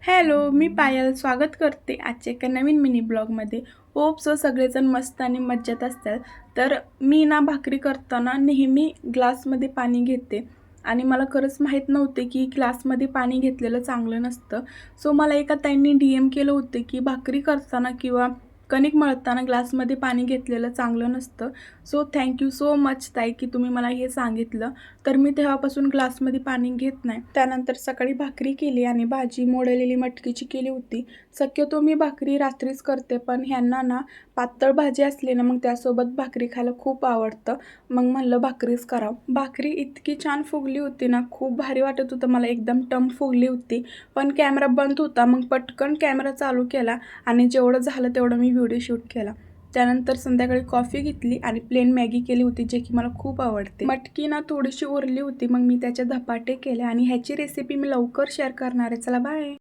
Hello, मी पायल स्वागत करते आजच्या एका नवीन मिनी ब्लॉगमध्ये. होप सो सगळेजण मस्त आणि मज्जेत असतात. तर मी ना भाकरी करताना नेहमी ग्लासमध्ये पाणी घेते आणि मला खरंच माहीत नव्हते की ग्लासमध्ये पाणी घेतलेलं चांगलं नसतं. सो मला एका ताईंनी DM केलं होतं की भाकरी करताना किंवा कणिक मळताना ग्लासमध्ये पाणी घेतलेलं चांगलं नसतं. सो थँक्यू सो मच ताई की तुम्ही मला हे सांगितलं. तर मी तेव्हापासून ग्लासमध्ये पाणी घेत नाही. त्यानंतर सकाळी भाकरी केली आणि भाजी मोडलेली मटकीची केली होती. शक्यतो मी भाकरी रात्रीच करते, पण ह्यांना ना पातळ भाजी असली ना मग त्यासोबत भाकरी खायला खूप आवडतं. मग म्हणलं भाकरीच करावं. भाकरी इतकी छान फुगली होती ना, खूप भारी वाटत होतं मला, एकदम टम फुगली होती. पण कॅमेरा बंद होता, मग पटकन कॅमेरा चालू केला आणि जेवढं झालं तेवढं मी व्हिडिओ शूट केला. त्यानंतर संध्याकाळी कॉफी घेतली आणि प्लेन मॅगी केली होती, जे की मला खूप आवडते. मटकी ना थोडीशी उरली होती, मग मी त्याचे धपाटे केले आणि ह्याची रेसिपी मी लवकर शेअर करणार आहे. चला बाय.